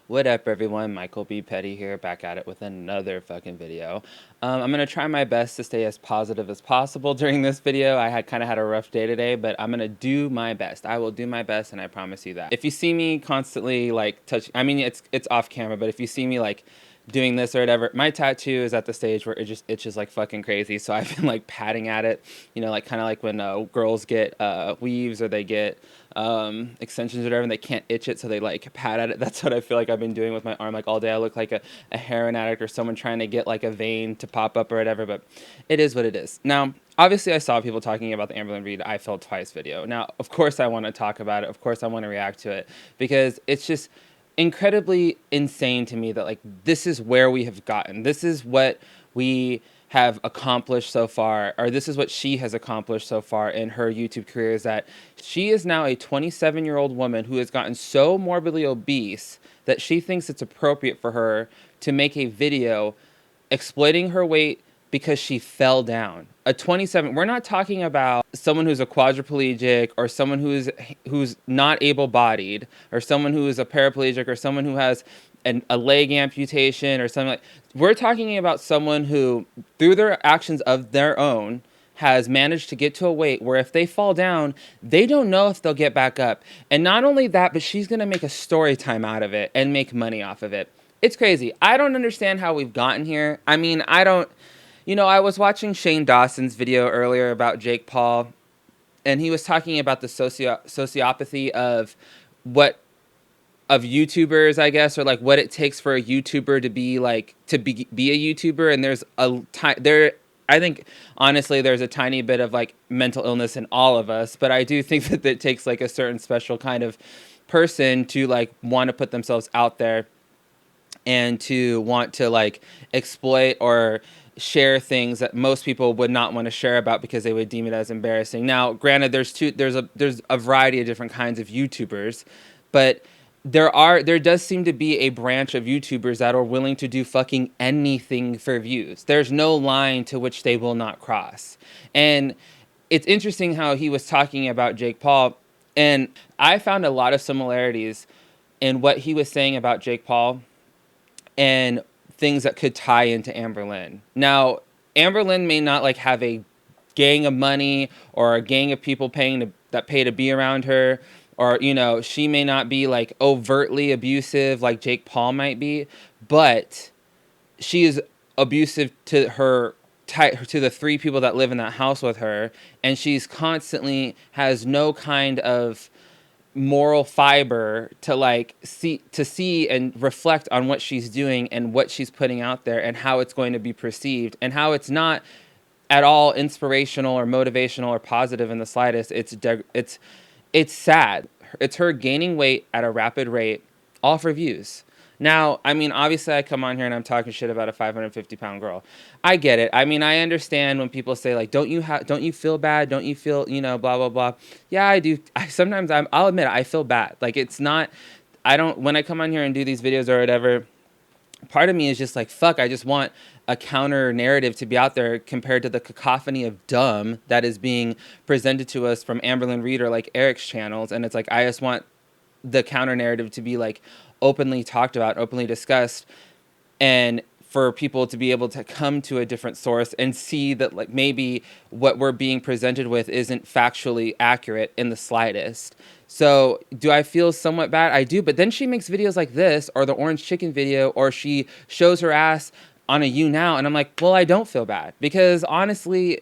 What up, everyone? MichaelBePetty here, back at it with another fucking video. I'm gonna try my best to stay as positive as possible during this video. I had kind of had a rough day today, but I'm gonna do my best. I will do my best, and I promise you that. If you see me constantly like I mean, it's off camera, but if you see me like doing this or whatever, my tattoo is at the stage where it just itches like fucking crazy. So I've been like patting at it, you know, like kind of like when girls get weaves or they get extensions or whatever, and they can't itch it, so they like pat at it. That's what I feel like I've been doing with my arm like all day. I look like a heroin addict or someone trying to get like a vein to pop up or whatever, but it is what it is. Now, obviously I saw people talking about the Amberlynn Reid I Fell Twice video. Now, of course I want to talk about it. Of course I want to react to it because it's just incredibly insane to me that like this is where we have gotten. This is what we have accomplished so far, or this is what she has accomplished so far in her YouTube career, is that she is now a 27-year-old woman who has gotten so morbidly obese that she thinks it's appropriate for her to make a video exploiting her weight because she fell down. A 27, we're not talking about someone who's a quadriplegic or someone who's not able-bodied or someone who is a paraplegic or someone who has a leg amputation or something like. We're talking about someone who, through their actions of their own, has managed to get to a weight where if they fall down, they don't know if they'll get back up. And not only that, but she's going to make a story time out of it and make money off of it. It's crazy. I don't understand how we've gotten here. I mean, I don't, you know, I was watching Shane Dawson's video earlier about Jake Paul, and he was talking about the sociopathy of what of YouTubers, I guess, or like what it takes for a YouTuber to be like to be a YouTuber. And there's I think honestly there's a tiny bit of like mental illness in all of us, but I do think that it takes like a certain special kind of person to like want to put themselves out there and to want to like exploit or share things that most people would not want to share about because they would deem it as embarrassing. Now, granted, there's a variety of different kinds of YouTubers, but there does seem to be a branch of YouTubers that are willing to do fucking anything for views. There's no line to which they will not cross. And it's interesting how he was talking about Jake Paul, and I found a lot of similarities in what he was saying about Jake Paul and things that could tie into Amberlynn. Now, Amberlynn may not like have a gang of money or a gang of people that pay to be around her, or you know, she may not be like overtly abusive like Jake Paul might be, but she is abusive to to the three people that live in that house with her, and she's constantly has no kind of moral fiber to like see and reflect on what she's doing and what she's putting out there and how it's going to be perceived and how it's not at all inspirational or motivational or positive in the slightest. It's sad. It's her gaining weight at a rapid rate, all for views. Now, I mean, obviously I come on here and I'm talking shit about a 550-pound girl. I get it. I mean, I understand when people say like, don't you feel bad? Don't you feel, you know, blah, blah, blah. Yeah, I do. I'll admit it, I feel bad. Like it's not, when I come on here and do these videos or whatever, part of me is just like, fuck, I just want a counter narrative to be out there compared to the cacophony of dumb that is being presented to us from Amberlynn Reid or like Eric's channels. And it's like, I just want the counter narrative to be like openly talked about, openly discussed, and for people to be able to come to a different source and see that like maybe what we're being presented with isn't factually accurate in the slightest. So do I feel somewhat bad? I do, but then she makes videos like this or the orange chicken video, or she shows her ass on a YouNow, and I'm like, well, I don't feel bad because honestly,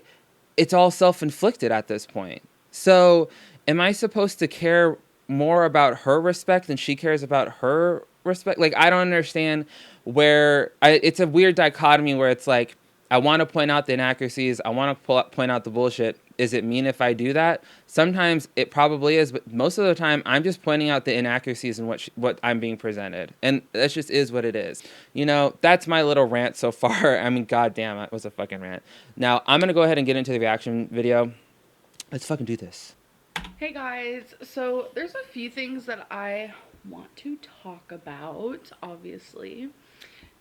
it's all self-inflicted at this point. So am I supposed to care more about her respect than she cares about her respect? Like, I don't understand it's a weird dichotomy where it's like, I want to point out the inaccuracies. I want to point out the bullshit. Is it mean if I do that? Sometimes it probably is, but most of the time I'm just pointing out the inaccuracies in what I'm being presented. And that just is what it is. You know, that's my little rant so far. I mean, goddamn, it was a fucking rant. Now I'm going to go ahead and get into the reaction video. Let's fucking do this. Hey guys, so there's a few things that I want to talk about. Obviously,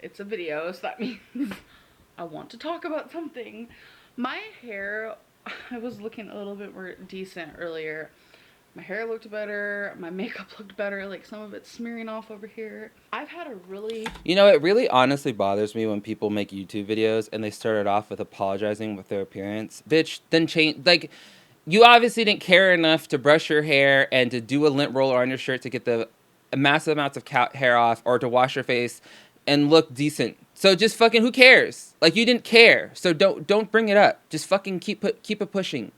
it's a video, so that means I want to talk about something. My hair, I was looking a little bit more decent earlier, My hair looked better, my makeup looked better, like some of it's smearing off over here. I've had a really... You know, it really honestly bothers me when people make YouTube videos and they started off with apologizing with their appearance. Bitch, then change, like, you obviously didn't care enough to brush your hair and to do a lint roller on your shirt to get the massive amounts of hair off, or to wash your face and look decent. So just fucking, who cares? Like, you didn't care. So don't bring it up. Just fucking keep it pushing.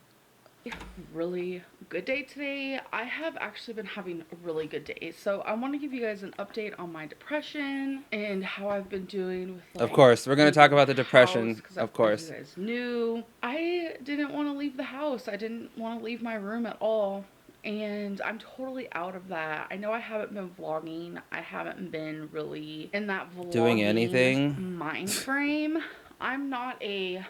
Really good day today. I have actually been having a really good day, so I want to give you guys an update on my depression and how I've been doing with, like, of course we're going to talk about the depression. House, of course, as you guys knew, I didn't want to leave the house. I didn't want to leave my room at all, and I'm totally out of that. I know I haven't been vlogging. I haven't been really in that vlogging doing anything mind frame. I'm not a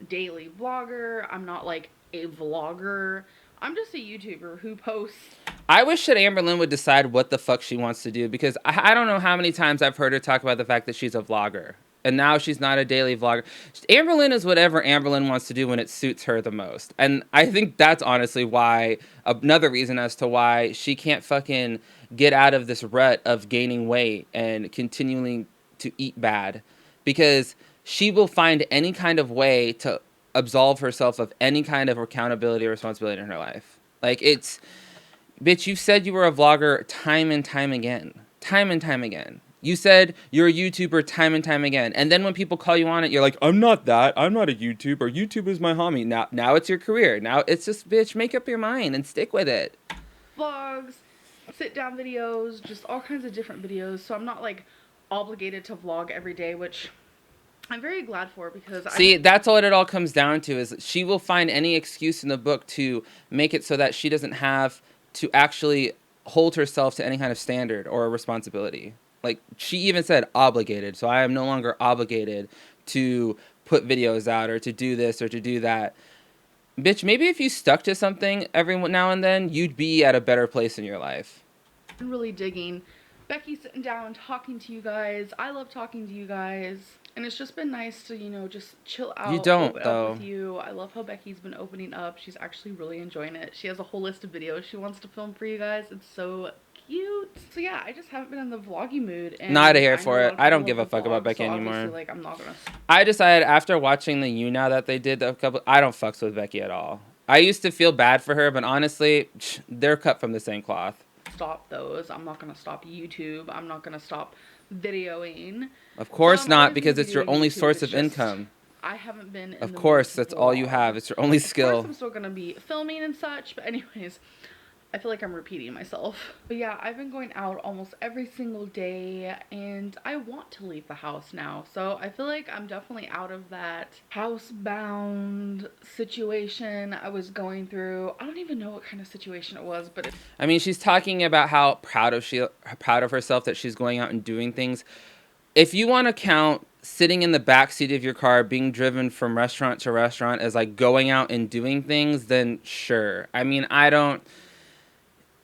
daily vlogger. I'm not like a vlogger. I'm just a YouTuber who posts. I wish that Amberlynn would decide what the fuck she wants to do, because I don't know how many times I've heard her talk about the fact that she's a vlogger. And now she's not a daily vlogger. Amberlynn is whatever Amberlynn wants to do when it suits her the most. And I think that's honestly why, another reason as to why she can't fucking get out of this rut of gaining weight and continuing to eat bad. Because she will find any kind of way to absolve herself of any kind of accountability or responsibility in her life. Like, it's, bitch, you said you were a vlogger time and time again. Time and time again. You said you're a YouTuber time and time again. And then when people call you on it, you're like, I'm not that. I'm not a YouTuber. YouTube is my hobby. Now it's your career. Now it's just, bitch, make up your mind and stick with it. Vlogs, sit down videos, just all kinds of different videos. So I'm not like obligated to vlog every day, which I'm very glad for, because see, that's what it all comes down to, is she will find any excuse in the book to make it so that she doesn't have to actually hold herself to any kind of standard or responsibility. Like, she even said obligated, so I am no longer obligated to put videos out or to do this or to do that. Bitch, maybe if you stuck to something every now and then, you'd be at a better place in your life. I'm really digging Becky sitting down and talking to you guys. I love talking to you guys. And it's just been nice to, you know, just chill out. You don't, open though. Up with you. I love how Becky's been opening up. She's actually really enjoying it. She has a whole list of videos she wants to film for you guys. It's so cute. So yeah, I just haven't been in the vloggy mood. And not here for it. I don't give a fuck about Becky anymore. Like, I'm not gonna. I decided after watching the YouNow that they did a couple, I don't fucks with Becky at all. I used to feel bad for her, but honestly, they're cut from the same cloth. Stop those. I'm not gonna stop YouTube. I'm not gonna stop videoing. Of course not, because it's your only source of income. I haven't been in Of course, that's all you have. It's your only skill. Of course, I'm still gonna be filming and such, but anyways, I feel like I'm repeating myself. But yeah, I've been going out almost every single day, and I want to leave the house now. So I feel like I'm definitely out of that housebound situation I was going through. I don't even know what kind of situation it was, but I mean, she's talking about how proud of herself that she's going out and doing things. If you want to count sitting in the back seat of your car being driven from restaurant to restaurant as like going out and doing things, then sure. I mean, I don't.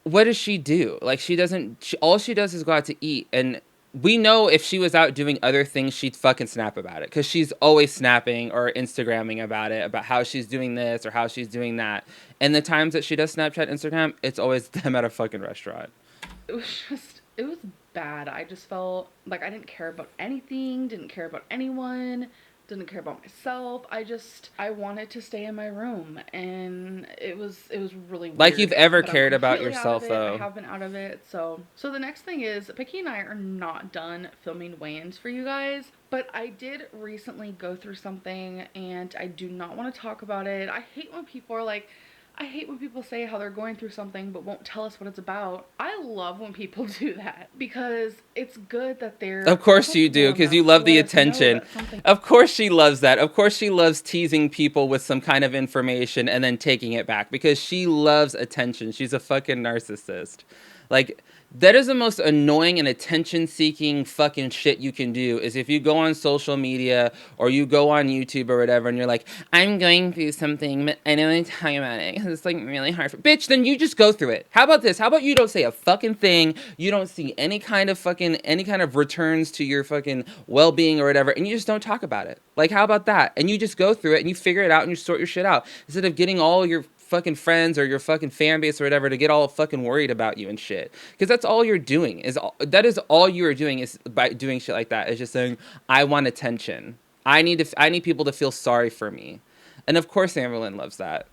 What does she do? Like, she doesn't, all she does is go out to eat. And we know if she was out doing other things, she'd fucking snap about it. Because she's always snapping or Instagramming about it, about how she's doing this or how she's doing that. And the times that she does Snapchat, Instagram, it's always them at a fucking restaurant. it was bad. I just felt like I didn't care about anything, didn't care about anyone, didn't care about myself. I wanted to stay in my room, and it was really weird. Like you've ever cared about yourself, though. I have been out of it. So the next thing is, Becky and I are not done filming weigh-ins for you guys, but I did recently go through something, and I do not want to talk about it. I hate when people say how they're going through something but won't tell us what it's about. I love when people do that, because it's good that they're... Of course you do, because you love the attention. Of course she loves that. Of course she loves teasing people with some kind of information and then taking it back, because she loves attention. She's a fucking narcissist. Like, that is the most annoying and attention-seeking fucking shit you can do, is if you go on social media or you go on YouTube or whatever and you're like, I'm going through something, but I don't want to talk about it because it's like really hard for... Bitch, then you just go through it. How about this? How about you don't say a fucking thing, you don't see any kind of returns to your fucking well-being or whatever, and you just don't talk about it. Like, how about that? And you just go through it and you figure it out and you sort your shit out, instead of getting all your fucking friends or your fucking fan base or whatever to get all fucking worried about you and shit. Because that's all you're doing. That is all you are doing is by doing shit like that. Is just saying, I want attention. I need people to feel sorry for me. And of course Amberlynn loves that.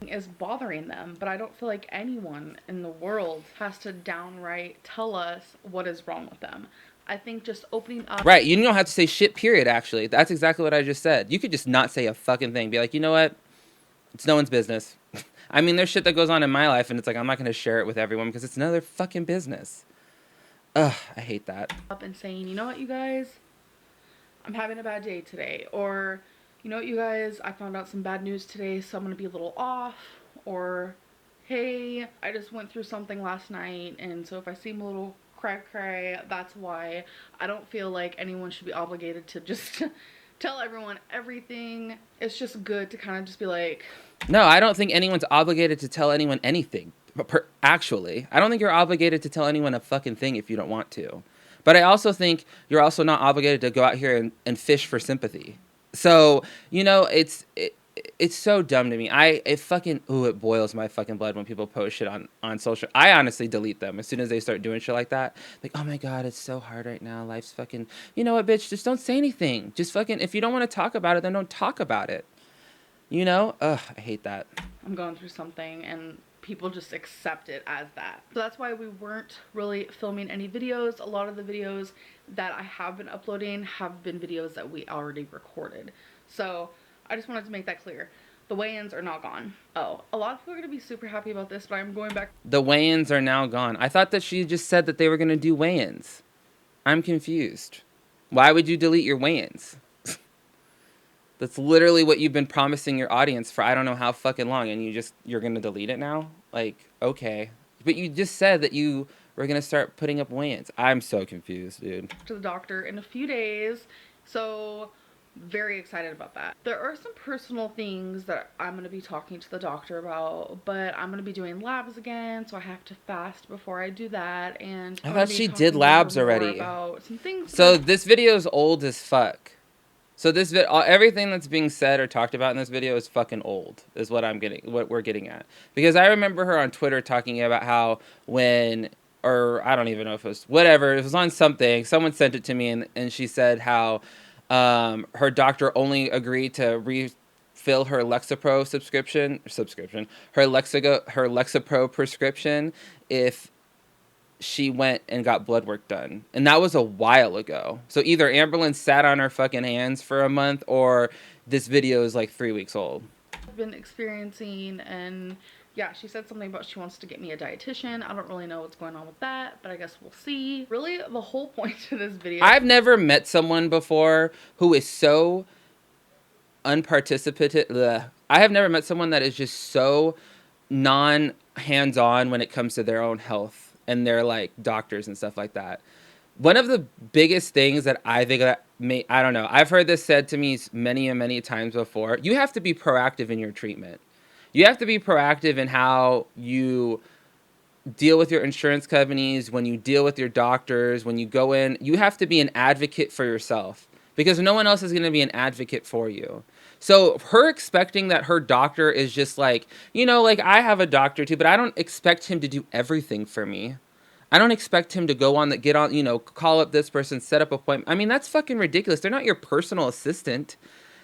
Is bothering them, but I don't feel like anyone in the world has to downright tell us what is wrong with them. I think just opening up. Right, you don't have to say shit, period, actually. That's exactly what I just said. You could just not say a fucking thing. Be like, you know what? It's no one's business. I mean, there's shit that goes on in my life, and it's like, I'm not going to share it with everyone because it's none of their fucking business. Ugh, I hate that. Up and saying, you know what, you guys? I'm having a bad day today. Or, you know what, you guys? I found out some bad news today, so I'm going to be a little off. Or, hey, I just went through something last night, and so if I seem a little cray, that's why. I don't feel like anyone should be obligated to just tell everyone everything. It's just good to kind of just be like... No, I don't think anyone's obligated to tell anyone anything. Actually, I don't think you're obligated to tell anyone a fucking thing if you don't want to. But I also think you're also not obligated to go out here and fish for sympathy. So, you know, it's so dumb to me. It boils my fucking blood when people post shit on social. I honestly delete them as soon as they start doing shit like that. Like, oh my God, it's so hard right now. Life's fucking, you know what, bitch, just don't say anything. Just fucking, if you don't want to talk about it, then don't talk about it. You know? Ugh, I hate that. I'm going through something and people just accept it as that. So that's why we weren't really filming any videos. A lot of the videos that I have been uploading have been videos that we already recorded. So I just wanted to make that clear. The weigh-ins are not gone. Oh, a lot of people are going to be super happy about this, but I'm going back. The weigh-ins are now gone. I thought that she just said that they were going to do weigh-ins. I'm confused. Why would you delete your weigh-ins? That's literally what you've been promising your audience for I don't know how fucking long, and you're going to delete it now? Like, okay. But you just said that you were going to start putting up weigh-ins. I'm so confused, dude. To the doctor in a few days, so very excited about that. There are some personal things that I'm going to be talking to the doctor about, but I'm going to be doing labs again, so I have to fast before I do that. And I thought she did labs already. About some things. So this video is old as fuck. So everything that's being said or talked about in this video is fucking old, is what we're getting at. Because I remember her on Twitter talking about how I don't even know if it was, whatever, it was on something, someone sent it to me, and she said how her doctor only agreed to refill her Lexapro her Lexapro prescription if she went and got blood work done. And that was a while ago. So either Amberlynn sat on her fucking hands for a month, or this video is like 3 weeks old. I've been experiencing, and yeah, she said something about she wants to get me a dietitian. I don't really know what's going on with that, but I guess we'll see. Really, the whole point to this video... I've never met someone before who is so unparticipative. I have never met someone that is just so non-hands-on when it comes to their own health and their like doctors and stuff like that. One of the biggest things that I think that I don't know, I've heard this said to me many and many times before. You have to be proactive in your treatment. You have to be proactive in how you deal with your insurance companies, when you deal with your doctors, when you go in. You have to be an advocate for yourself because no one else is going to be an advocate for you. So her expecting that her doctor is just like, you know, like I have a doctor too, but I don't expect him to do everything for me. I don't expect him to call up this person, set up an appointment. I mean, that's fucking ridiculous. They're not your personal assistant.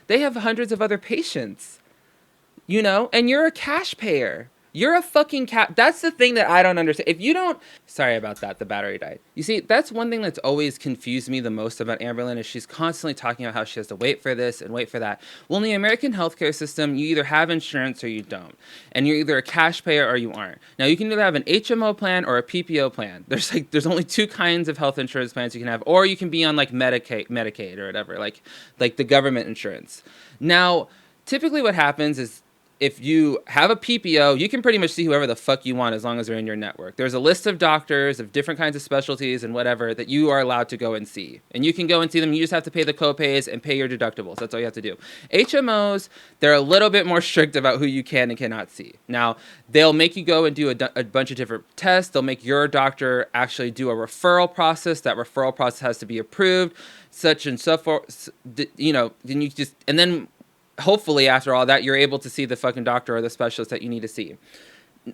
They have hundreds of other patients, you know, and you're a cash payer. You're a fucking That's the thing that I don't understand. If you don't... Sorry about that. The battery died. You see, that's one thing that's always confused me the most about Amberlynn is she's constantly talking about how she has to wait for this and wait for that. Well, in the American healthcare system, you either have insurance or you don't. And you're either a cash payer or you aren't. Now, you can either have an HMO plan or a PPO plan. There's only two kinds of health insurance plans you can have. Or you can be on like Medicaid or whatever, like the government insurance. Now, typically what happens is if you have a PPO, you can pretty much see whoever the fuck you want as long as they're in your network. There's a list of doctors of different kinds of specialties and whatever that you are allowed to go and see. And you can go and see them. You just have to pay the copays and pay your deductibles. That's all you have to do. HMOs, they're a little bit more strict about who you can and cannot see. Now, they'll make you go and do a bunch of different tests. They'll make your doctor actually do a referral process. That referral process has to be approved, such and so forth. You know, then hopefully after all that, you're able to see the fucking doctor or the specialist that you need to see.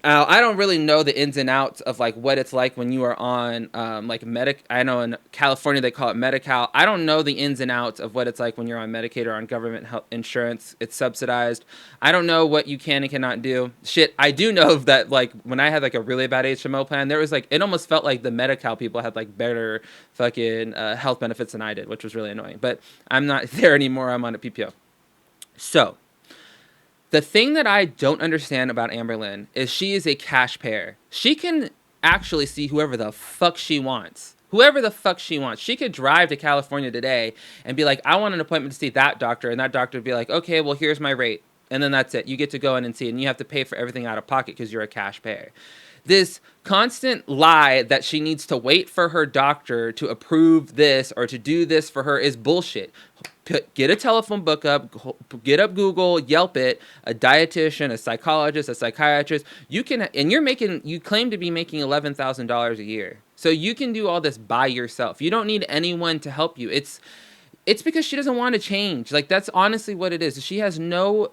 I don't really know the ins and outs of like what it's like when you are on like I know in California they call it Medi-Cal. I don't know the ins and outs of what it's like when you're on Medicaid or on government health insurance. It's subsidized. I don't know what you can and cannot do. Shit, I do know that like when I had like a really bad HMO plan, there was like it almost felt like the Medi-Cal people had like better fucking health benefits than I did, which was really annoying. But I'm not there anymore. I'm on a PPO. So the thing that I don't understand about Amberlynn is she is a cash payer. She can actually see whoever the fuck she wants. Whoever the fuck she wants. She could drive to California today and be like, I want an appointment to see that doctor. And that doctor would be like, okay, well, here's my rate. And then that's it. You get to go in and see it. And you have to pay for everything out of pocket because you're a cash payer. This constant lie that she needs to wait for her doctor to approve this or to do this for her is bullshit. Get a telephone book up, get up Google, Yelp it, a dietitian, a psychologist, a psychiatrist. You can, and you claim to be making $11,000 a year. So you can do all this by yourself. You don't need anyone to help you. It's because she doesn't want to change. Like, that's honestly what it is. She has no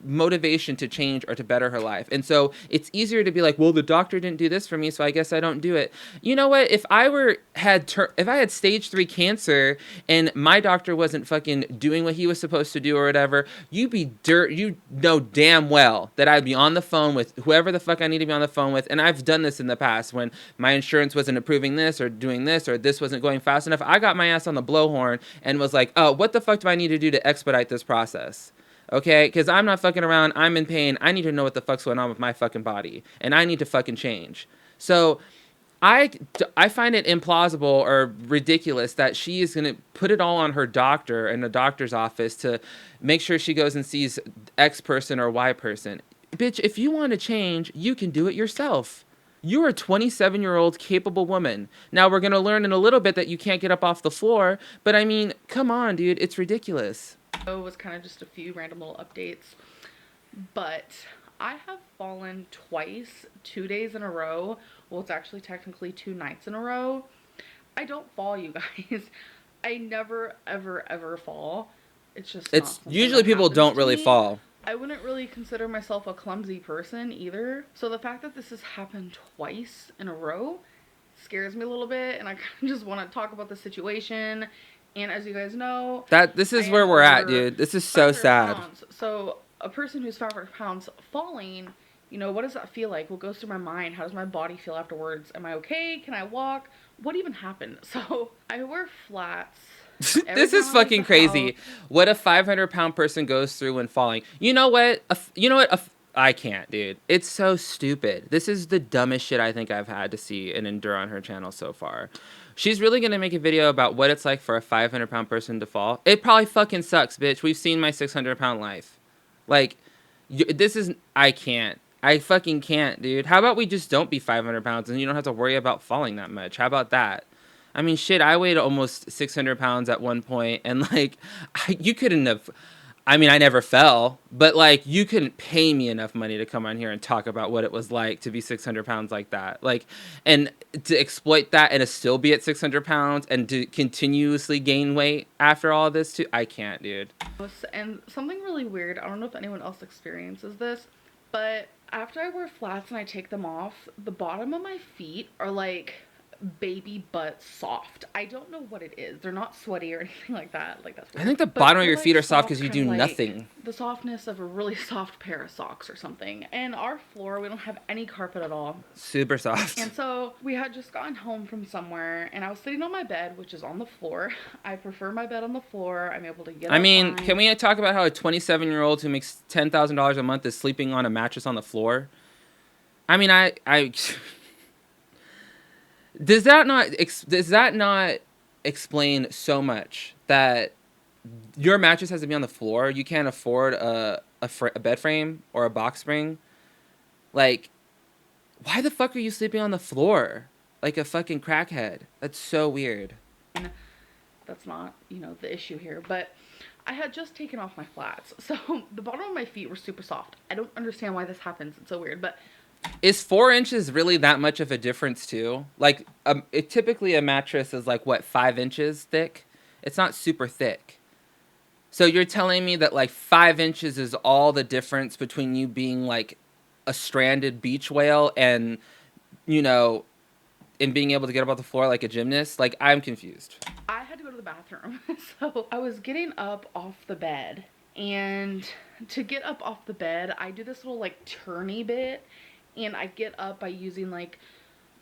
motivation to change or to better her life. And so it's easier to be like, well, the doctor didn't do this for me, so I guess I don't do it. You know what? If I had stage 3 cancer and my doctor wasn't fucking doing what he was supposed to do or whatever, you know damn well that I'd be on the phone with whoever the fuck I need to be on the phone with. And I've done this in the past when my insurance wasn't approving this or doing this or this wasn't going fast enough. I got my ass on the blowhorn and was like, oh, what the fuck do I need to do to expedite this process? Okay, because I'm not fucking around. I'm in pain. I need to know what the fuck's going on with my fucking body. And I need to fucking change. So I find it implausible or ridiculous that she is going to put it all on her doctor in the doctor's office to make sure she goes and sees X person or Y person. Bitch, if you want to change, you can do it yourself. You're a 27-year-old capable woman. Now, we're going to learn in a little bit that you can't get up off the floor. But I mean, come on, dude. It's ridiculous. It was kind of just a few random little updates, but I have fallen twice, 2 days in a row. Well, it's actually technically 2 nights in a row. I don't fall, you guys. I never, ever, ever fall. It's usually people don't really fall. I wouldn't really consider myself a clumsy person either. So the fact that this has happened twice in a row scares me a little bit, and I kind of just want to talk about the situation. And as you guys know, this is where we're at, dude. This is so sad. So a person who's 500 pounds falling, you know, what does that feel like? What goes through my mind? How does my body feel afterwards? Am I okay? Can I walk? What even happened? So I wear flats. This is fucking crazy. What a 500-pound person goes through when falling. You know what? I can't, dude. It's so stupid. This is the dumbest shit I think I've had to see and endure on her channel so far. She's really going to make a video about what it's like for a 500-pound person to fall. It probably fucking sucks, bitch. We've seen my 600-pound life. Like, I can't. I fucking can't, dude. How about we just don't be 500 pounds and you don't have to worry about falling that much? How about that? I mean, shit, I weighed almost 600 pounds at one point, and, like, you couldn't have... I mean, I never fell, but, like, you couldn't pay me enough money to come on here and talk about what it was like to be 600 pounds like that. Like, and to exploit that and to still be at 600 pounds and to continuously gain weight after all this, too. I can't, dude. And something really weird, I don't know if anyone else experiences this, but after I wear flats and I take them off, the bottom of my feet are, like, baby butt soft. I don't know what it is. They're not sweaty or anything like that. Like, that's weird. I think the bottom of your feet are soft because you do nothing. The softness of a really soft pair of socks or something. And our floor, we don't have any carpet at all. Super soft. And so we had just gotten home from somewhere, and I was sitting on my bed, which is on the floor. I prefer my bed on the floor. I'm able to get. I mean, can we talk about how a 27-year-old who makes $10,000 a month is sleeping on a mattress on the floor? I mean, I Does that not explain so much that your mattress has to be on the floor? You can't afford a bed frame or a box spring? Like, why the fuck are you sleeping on the floor like a fucking crackhead? That's so weird. That's not, the issue here. But I had just taken off my flats, so the bottom of my feet were super soft. I don't understand why this happens. It's so weird, but... Is 4 inches really that much of a difference too? Like, typically a mattress is like, what, 5 inches thick? It's not super thick. So you're telling me that like 5 inches is all the difference between you being like a stranded beach whale and, you know, and being able to get up off the floor like a gymnast? Like, I'm confused. I had to go to the bathroom. So I was getting up off the bed. And to get up off the bed, I do this little like turny bit. And I get up by using like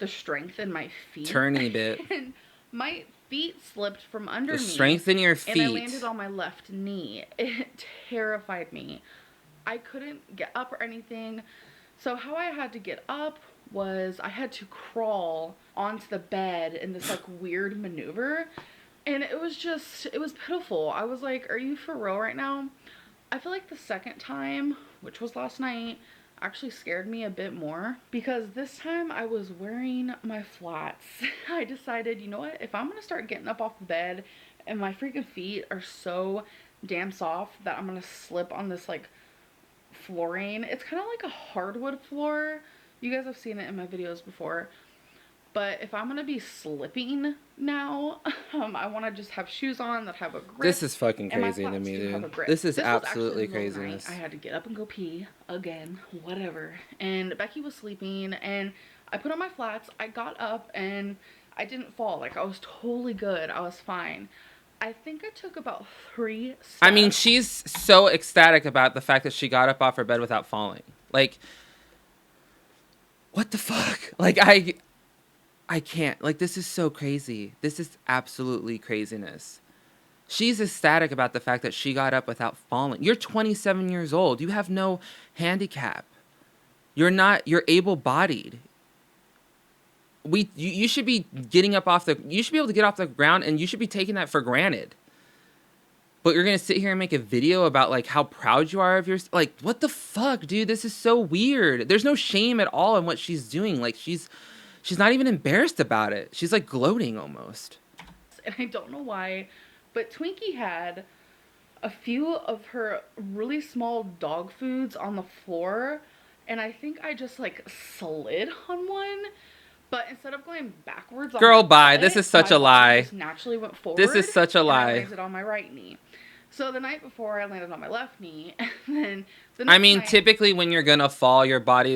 the strength in my feet. Turny bit. And my feet slipped from under The me. strength in your And I feet. landed on my left knee. It terrified me. I couldn't get up or anything. So how I had to get up was I had to crawl onto the bed in this like weird maneuver. And it was pitiful. I was like, are you for real right now? I feel like the second time, which was last night, actually scared me a bit more because this time I was wearing my flats. I decided, you know what? If I'm going to start getting up off the bed and my freaking feet are so damn soft that I'm going to slip on this like flooring. It's kind of like a hardwood floor. You guys have seen it in my videos before. But if I'm going to be slipping now, I want to just have shoes on that have a grip. This is fucking and my crazy to flats me, do have a dude. grip. This is This was actually absolutely in the middle of the night. craziness. I had to get up and go pee again, whatever. And Becky was sleeping and I put on my flats. I got up and I didn't fall. Like I was totally good. I was fine. I think I took about 3 steps. I mean, she's so ecstatic about the fact that she got up off her bed without falling. Like, what the fuck? Like, I can't. Like, this is so crazy. This is absolutely craziness. She's ecstatic about the fact that she got up without falling. You're 27 years old. You have no handicap. You're able-bodied. You should be getting up off you should be able to get off the ground, and you should be taking that for granted. But you're going to sit here and make a video about, like, how proud you are of yours. Like, what the fuck, dude? This is so weird. There's no shame at all in what she's doing. Like, she's not even embarrassed about it. She's, like, gloating almost. And I don't know why, but Twinkie had a few of her really small dog foods on the floor. And I think I just, like, slid on one. But instead of going backwards on Girl, my bye. butt, This is such my a lie. body just naturally went forward. This is such a and lie. I landed on my right knee. So the night before, I landed on my left knee. And then the I next mean, night, typically when you're going to fall, your brain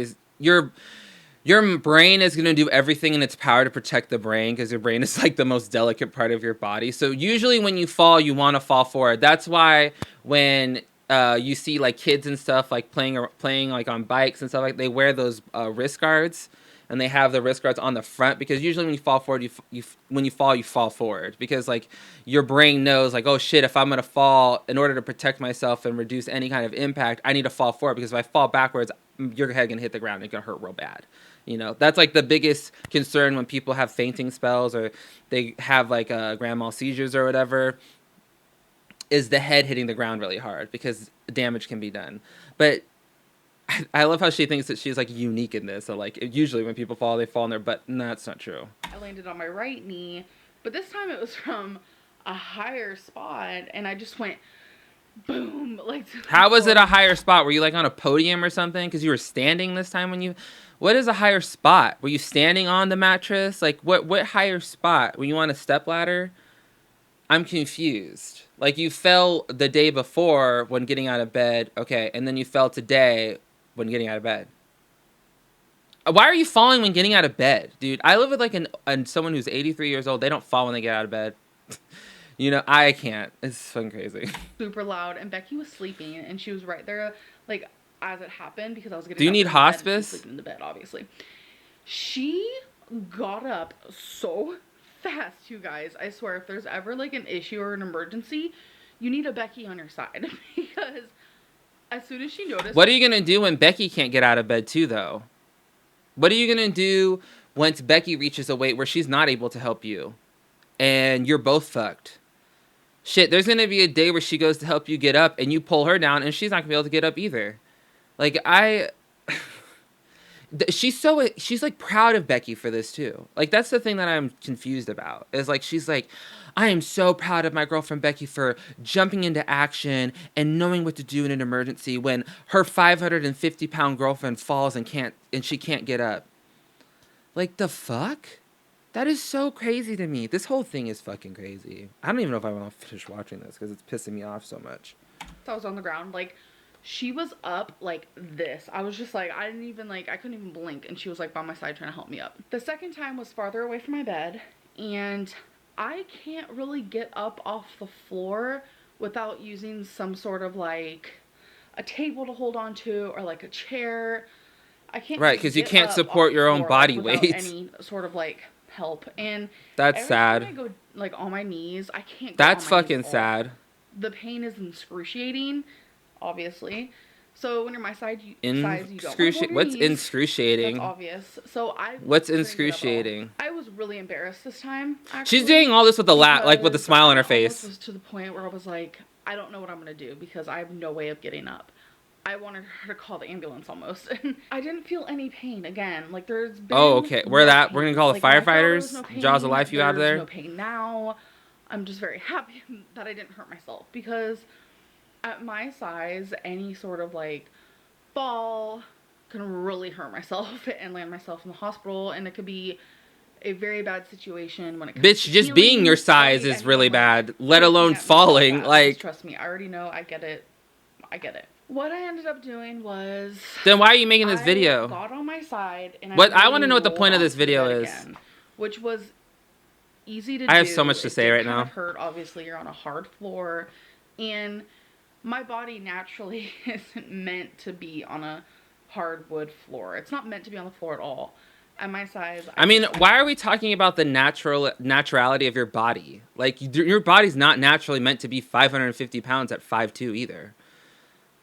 is going to do everything in its power to protect the brain, because your brain is like the most delicate part of your body. So usually when you fall, you want to fall forward. That's why when you see like kids and stuff like playing like on bikes and stuff, like they wear those wrist guards, and they have the wrist guards on the front, because usually when you fall forward, when you fall forward, because like your brain knows like, oh shit, if I'm gonna fall, in order to protect myself and reduce any kind of impact, I need to fall forward, because if I fall backwards, your head can hit the ground and it's gonna hurt real bad. You know, that's like the biggest concern when people have fainting spells or they have like grand mal seizures or whatever, is the head hitting the ground really hard, because damage can be done. But I love how she thinks that she's like unique in this. So like usually when people fall, they fall on their butt. No, that's not true. I landed on my right knee, but this time it was from a higher spot, and I just went boom. Like, How was it a higher spot? Were you like on a podium or something? Because you were standing this time when you. What is a higher spot? Were you standing on the mattress? Like what higher spot? Were you on a stepladder? I'm confused. Like you fell the day before when getting out of bed, okay, and then you fell today when getting out of bed. Why are you falling when getting out of bed, dude? I live with like someone who's 83 years old. They don't fall when they get out of bed. You know, I can't. It's fucking crazy. Super loud, and Becky was sleeping, and she was right there, like as it happened, because I was getting. Do you up need from the bed, and she was hospice? sleeping in the bed, obviously. She got up so fast, you guys. I swear, if there's ever like an issue or an emergency, you need a Becky on your side, because as soon as she noticed. What are you gonna do when Becky can't get out of bed too, though? What are you gonna do once Becky reaches a weight where she's not able to help you, and you're both fucked? Shit, there's gonna be a day where she goes to help you get up, and you pull her down, and she's not gonna be able to get up either. Like she's like proud of Becky for this too. Like that's the thing that I'm confused about. Is like she's like, I am so proud of my girlfriend Becky for jumping into action and knowing what to do in an emergency when her 550-pound girlfriend falls and she can't get up. Like the fuck? That is so crazy to me. This whole thing is fucking crazy. I don't even know if I want to finish watching this because it's pissing me off so much. So I was on the ground, like, she was up like this. I was just like, I couldn't even blink, and she was like by my side trying to help me up. The second time was farther away from my bed, and I can't really get up off the floor without using some sort of like a table to hold on to or like a chair. I can't Right, just because you get can't up off support the your own floor like body without weight. any sort of like help. And That's every time sad. I go like on my knees, I can't go That's on my knees fucking at all. sad. The pain is excruciating, obviously. So when you're my size, you don't want to go on your What's knees. excruciating? That's obvious. So I What's couldn't get up at all. excruciating? I was really embarrassed this time, actually. She's doing all this with a like with a because smile on I her face. almost was to the point where I was like, I don't know what I'm gonna do because I have no way of getting up. I wanted her to call the ambulance almost. I didn't feel any pain again. Like there's been Okay. no We're pain. gonna call the Like when I fell, there was firefighters. no pain. Jaws of life, you out There's there? no pain now. I'm just very happy that I didn't hurt myself because at my size, any sort of like fall can really hurt myself and land myself in the hospital, and it could be a very bad situation when it comes Bitch, to just healing. being your size is really bad, let alone falling. Like, Trust me, I already know. I get it. What I ended up doing was then why are you making this I video? got on my side and I want to know what the point of this video is. again, which was easy to do. I have so much to say right now. It hurt. Obviously, you're on a hard floor, and my body naturally isn't meant to be on a hardwood floor. It's not meant to be on the floor at all. At my size, I mean, why are we talking about the naturality of your body? Like, your body's not naturally meant to be 550 pounds at 5'2" either.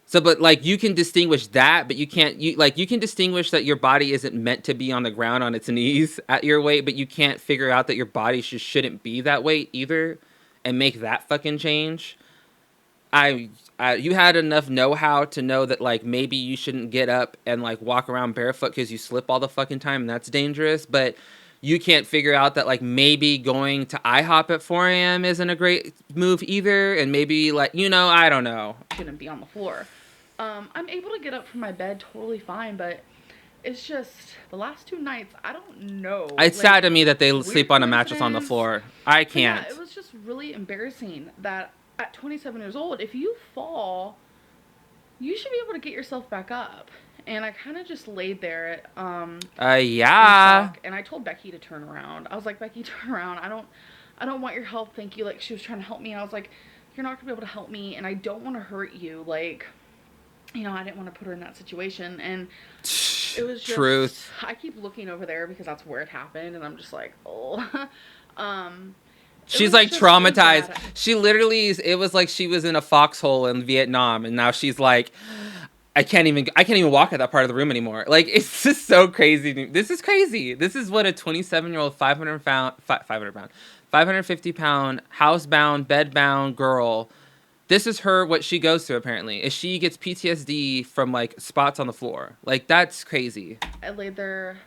So, but like, you can distinguish that, but you can't. You can distinguish that your body isn't meant to be on the ground on its knees at your weight, but you can't figure out that your body shouldn't be that weight either, and make that fucking change. You had enough know-how to know that like maybe you shouldn't get up and like walk around barefoot because you slip all the fucking time and that's dangerous, but you can't figure out that like maybe going to IHOP at 4 a.m. isn't a great move either, and maybe like, I don't know. Shouldn't be on the floor. I'm able to get up from my bed totally fine, but it's just the last 2 nights, I don't know. It's sad to me that they sleep on a mattress on the floor. I can't. Yeah, it was just really embarrassing that at 27 years old, if you fall, you should be able to get yourself back up. And I kind of just laid there Yeah. in shock, and I told Becky to turn around. I was like, Becky, turn around. I don't want your help, thank you. Like, she was trying to help me, and I was like, you're not gonna be able to help me, and I don't want to hurt you. Like, I didn't want to put her in that situation, and it was just truth. I keep looking over there because that's where it happened, and I'm just like, oh. She's like traumatized. She literally, it was like she was in a foxhole in Vietnam, and now she's like, I can't even walk at that part of the room anymore. Like, it's just so crazy. This is crazy. This is what a 27-year-old 550-pound housebound, bedbound girl. This is what she goes through, apparently, is she gets PTSD from, like, spots on the floor. Like, that's crazy. I laid there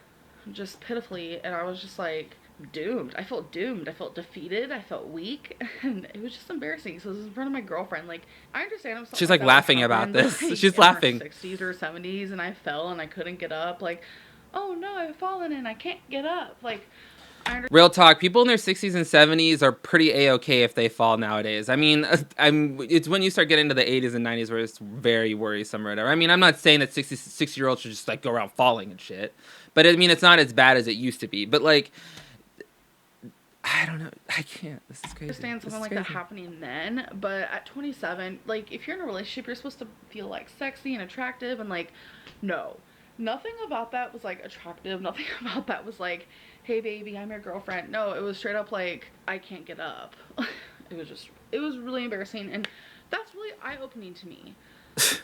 just pitifully, and I was just, like, doomed. I felt doomed. I felt defeated. I felt weak, and it was just embarrassing. So this is in front of my girlfriend. Like, I understand if she's, like, laughing about this. Like, she's laughing. In her 60s or 70s, and I fell, and I couldn't get up. Like, oh, no, I've fallen, and I can't get up. Like, real talk, people in their 60s and 70s are pretty A-okay if they fall nowadays. I mean, it's when you start getting to the 80s and 90s where it's very worrisome or whatever. I mean, I'm not saying that 60-year-olds should just, like, go around falling and shit. But, I mean, it's not as bad as it used to be. But, like, I don't know. I can't. This is crazy. I understand something like that happening then. But at 27, like, if you're in a relationship, you're supposed to feel, like, sexy and attractive. And, like, no. Nothing about that was, like, attractive. Nothing about that was, like, hey baby, I'm your girlfriend. No, it was straight up like, I can't get up. It was really embarrassing, and that's really eye-opening to me.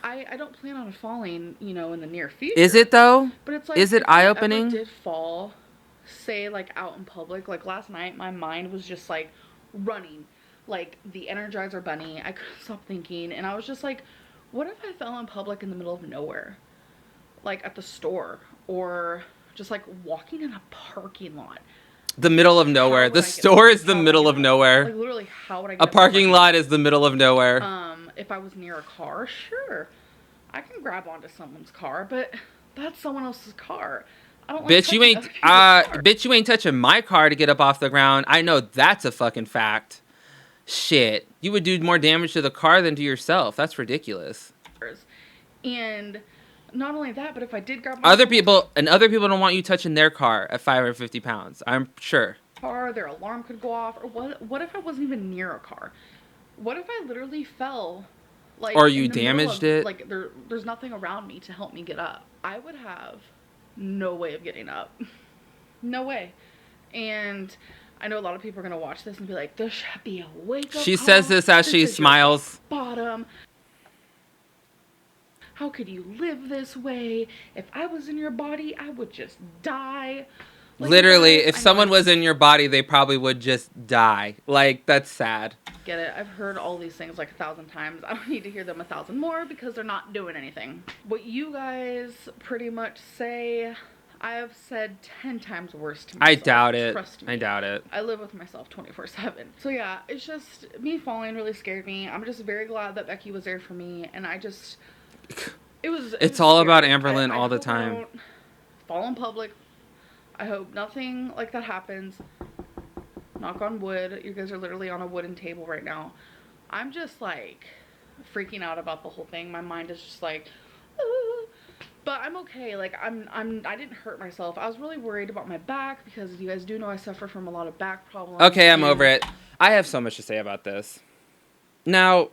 I don't plan on falling, in the near future. Is it though? But it's like, is it eye-opening? I did fall, say like out in public, like last night, my mind was just like running, like the Energizer Bunny. I couldn't stop thinking, and I was just like, what if I fell in public in the middle of nowhere, like at the store, or just like walking in a parking lot. The middle of nowhere. The store is the middle of nowhere. Like literally, how would I get a parking lot is the middle of nowhere. If I was near a car, sure, I can grab onto someone's car, but that's someone else's car. I don't like Bitch, you touching ain't other people's cars. bitch, you ain't touching my car to get up off the ground. I know that's a fucking fact. Shit. You would do more damage to the car than to yourself. That's ridiculous. And not only that, but if I did grab my Other someone's people don't want you touching their car at 550 pounds. I'm sure. car, their alarm could go off. Or what if I wasn't even near a car? What if I literally fell, Or like you in the middle damaged of, it. like there's nothing around me to help me get up? I would have no way of getting up. No way. And I know a lot of people are gonna watch this and be like, "This should be a wake up She says call. this as This she is your smiles. bottom. How could you live this way? If I was in your body, I would just die." Like, you Literally, guys, if I know someone was in your body, they probably would just die. Like, that's sad. get it. I've heard all these things like 1,000 times. I don't need to hear them 1,000 more because they're not doing anything. What you guys pretty much say, I've said 10 times worse to myself. I doubt it. Trust me. I doubt it. I live with myself 24/7. So yeah, it's just me falling really scared me. I'm just very glad that Becky was there for me, and it was. It's all about scary. Amberlynn I all the hope I time. don't fall in public. I hope nothing like that happens. Knock on wood. You guys are literally on a wooden table right now. I'm just like freaking out about the whole thing. My mind is just like, "Ooh." But I'm okay. Like I didn't hurt myself. I was really worried about my back because you guys do know I suffer from a lot of back problems. Okay, I'm over it. I have so much to say about this. Now,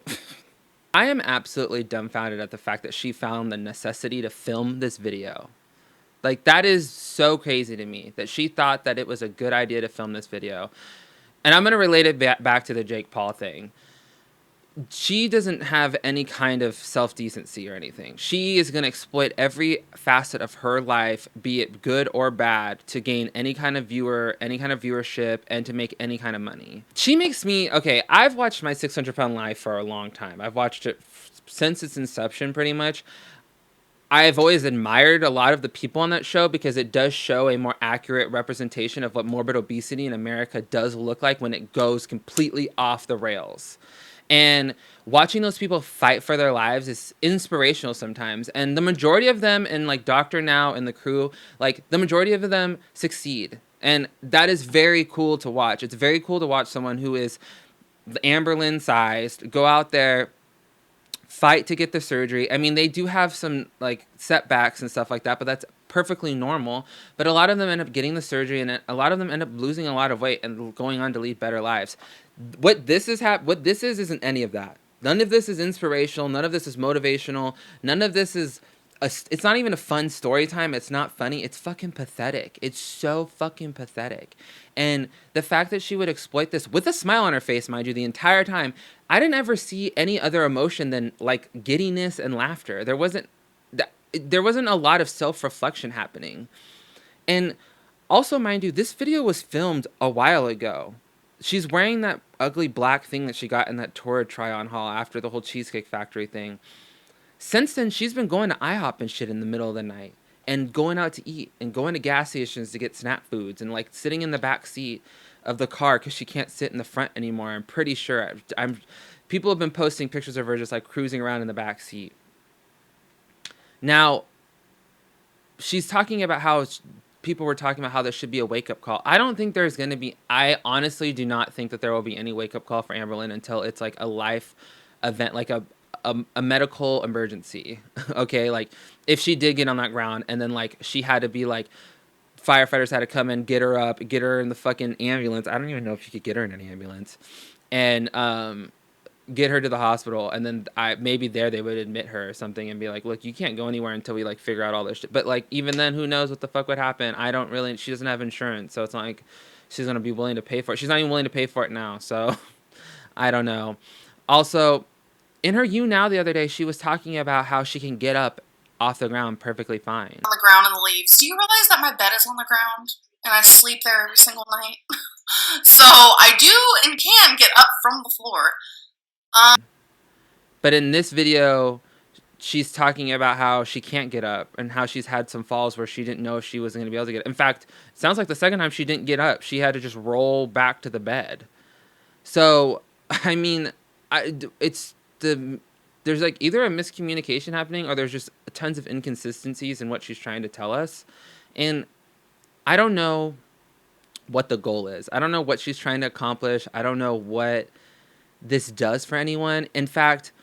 I am absolutely dumbfounded at the fact that she found the necessity to film this video. Like, that is so crazy to me that she thought that it was a good idea to film this video. And I'm going to relate it back to the Jake Paul thing. She doesn't have any kind of self-decency or anything. She is going to exploit every facet of her life, be it good or bad, to gain any kind of viewership, and to make any kind of money. She makes me, okay, I've watched My 600-Pound Life for a long time. I've watched it since its inception, pretty much. I've always admired a lot of the people on that show because it does show a more accurate representation of what morbid obesity in America does look like when it goes completely off the rails. And watching those people fight for their lives is inspirational sometimes. And the majority of them, and like Dr. Now and the crew, like the majority of them succeed. And that is very cool to watch. It's very cool to watch someone who is Amberlynn sized go out there, fight to get the surgery. I mean, they do have some like setbacks and stuff like that, but that's perfectly normal. But a lot of them end up getting the surgery, and a lot of them end up losing a lot of weight and going on to lead better lives. What this is isn't any of that. None of this is inspirational. None of this is motivational. None of this is it's not even a fun story time. It's not funny. It's fucking pathetic. It's so fucking pathetic. And the fact that she would exploit this with a smile on her face, mind you, the entire time, I didn't ever see any other emotion than like giddiness and laughter. There wasn't a lot of self-reflection happening. And also, mind you, this video was filmed a while ago. She's wearing that ugly black thing that she got in that Torrid try-on haul after the whole Cheesecake Factory thing. Since then, she's been going to IHOP and shit in the middle of the night, and going out to eat, and going to gas stations to get snack foods, and like sitting in the back seat of the car because she can't sit in the front anymore. I'm pretty sure. People have been posting pictures of her just like cruising around in the back seat. Now, she's talking about how people were talking about how there should be a wake-up call. I don't think there's going to be... I honestly do not think that there will be any wake-up call for Amberlynn until it's like a life event, like a medical emergency. Okay, like if she did get on that ground and then like she had to be like... firefighters had to come in, get her up, get her in the fucking ambulance. I don't even know if you could get her in an ambulance. And get her to the hospital, and then maybe there they would admit her or something and be like, look, you can't go anywhere until we like figure out all this shit. But like even then, who knows what the fuck would happen? She doesn't have insurance, so it's not like she's gonna be willing to pay for it. She's not even willing to pay for it now, so I don't know. Also, in her YouNow the other day, she was talking about how she can get up off the ground perfectly fine. On the ground in the leaves. Do you realize that my bed is on the ground and I sleep there every single night? So I do and can get up from the floor. But in this video, she's talking about how she can't get up and how she's had some falls where she didn't know if she was going to be able to get up. In fact, it sounds like the second time she didn't get up, she had to just roll back to the bed. So, I mean, there's like either a miscommunication happening or there's just tons of inconsistencies in what she's trying to tell us. And I don't know what the goal is. I don't know what she's trying to accomplish. I don't know what this does for anyone. In fact,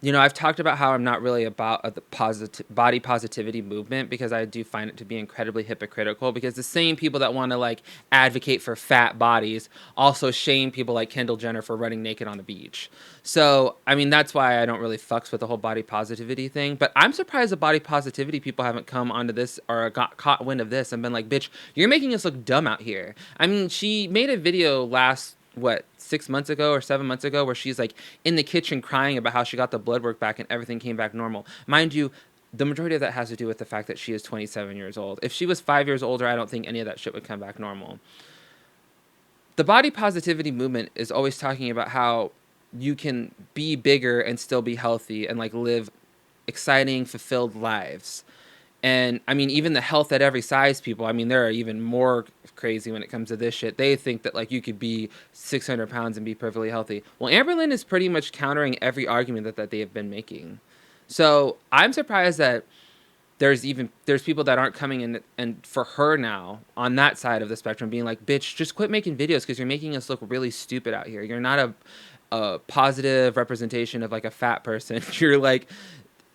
I've talked about how I'm not really about the body positivity movement, because I do find it to be incredibly hypocritical, because the same people that want to like advocate for fat bodies also shame people like Kendall Jenner for running naked on the beach. So, I mean, that's why I don't really fucks with the whole body positivity thing. But I'm surprised the body positivity people haven't come onto this or got caught wind of this and been like, bitch, you're making us look dumb out here. I mean, she made a video last, what, 6 months ago or 7 months ago, where she's like in the kitchen crying about how she got the blood work back and everything came back normal. Mind you, the majority of that has to do with the fact that she is 27 years old. If she was 5 years older, I don't think any of that shit would come back normal. The body positivity movement is always talking about how you can be bigger and still be healthy and like live exciting, fulfilled lives. And I mean, even the health at every size people, I mean, they're even more crazy when it comes to this shit. They think that like you could be 600 pounds and be perfectly healthy. Well, Amberlynn is pretty much countering every argument that they have been making. So I'm surprised that there's people that aren't coming in and for her now on that side of the spectrum being like, bitch, just quit making videos because you're making us look really stupid out here. You're not a positive representation of like a fat person. You're like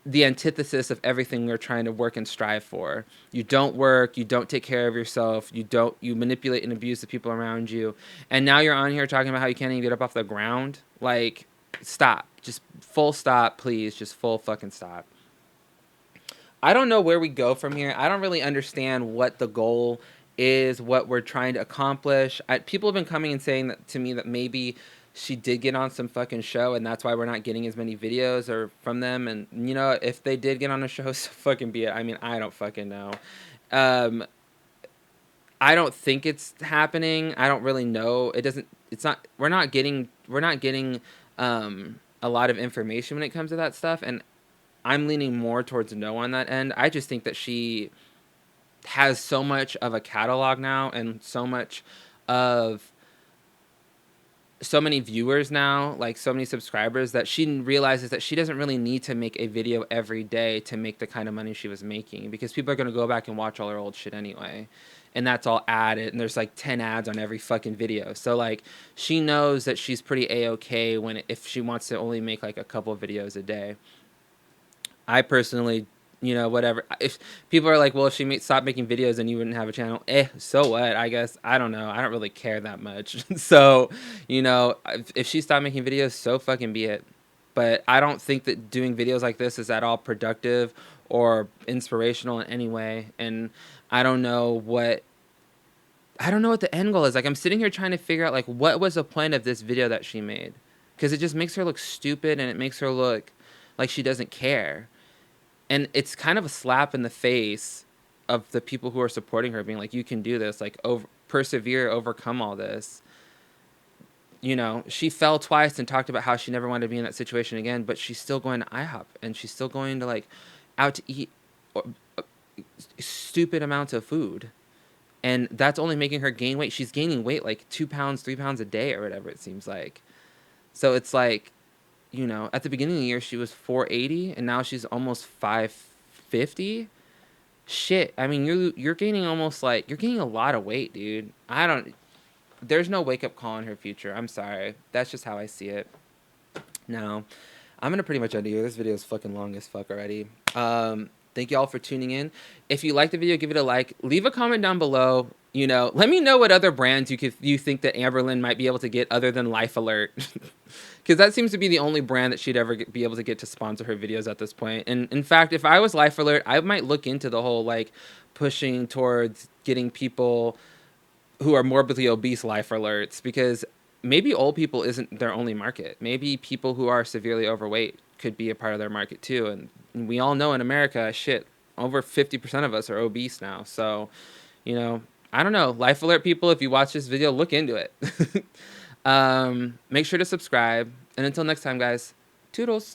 the antithesis of everything we're trying to work and strive for. You don't work, you don't take care of yourself, you manipulate and abuse the people around you. And now you're on here talking about how you can't even get up off the ground. Like, stop. Just full stop, please. Just full fucking stop. I don't know where we go from here. I don't really understand what the goal is, what we're trying to accomplish. People have been coming and saying that to me that maybe she did get on some fucking show and that's why we're not getting as many videos or from them. And if they did get on a show, so fucking be it. I mean, I don't fucking know. I don't think it's happening. I don't really know. We're not getting a lot of information when it comes to that stuff. And I'm leaning more towards no on that end. I just think that she has so much of a catalog now and so many viewers now, like so many subscribers, that she realizes that she doesn't really need to make a video every day to make the kind of money she was making, because people are going to go back and watch all her old shit anyway. And that's all added, and there's like 10 ads on every fucking video. So like she knows that she's pretty A-okay if she wants to only make like a couple of videos a day. I personally, whatever. If people are like, well, if she stopped making videos, then you wouldn't have a channel. So what? I guess. I don't know. I don't really care that much. So, if she stopped making videos, so fucking be it. But I don't think that doing videos like this is at all productive or inspirational in any way. And I don't know what the end goal is. Like, I'm sitting here trying to figure out, like, what was the point of this video that she made? Because it just makes her look stupid, and it makes her look like she doesn't care. And it's kind of a slap in the face of the people who are supporting her, being like, you can do this, like, persevere, overcome all this. She fell twice and talked about how she never wanted to be in that situation again, but she's still going to IHOP, and she's still going to, like, out to eat stupid amounts of food. And that's only making her gain weight. She's gaining weight like 2 pounds, 3 pounds a day or whatever it seems like. So it's like, at the beginning of the year, she was 480, and now she's almost 550. Shit, I mean, you're gaining you're gaining a lot of weight, dude. There's no wake-up call in her future. I'm sorry. That's just how I see it. No, I'm going to pretty much end it here. This video is fucking long as fuck already. Thank you all for tuning in. If you like the video, give it a like. Leave a comment down below. Let me know what other brands you think that Amberlynn might be able to get other than Life Alert. Because that seems to be the only brand that she'd ever be able to get to sponsor her videos at this point. And in fact, if I was Life Alert, I might look into the whole, like, pushing towards getting people who are morbidly obese Life Alerts. Because maybe old people isn't their only market. Maybe people who are severely overweight could be a part of their market too. And we all know in America, shit, over 50% of us are obese now. So, I don't know. Life Alert people, if you watch this video, look into it. Make sure to subscribe. And until next time, guys, toodles.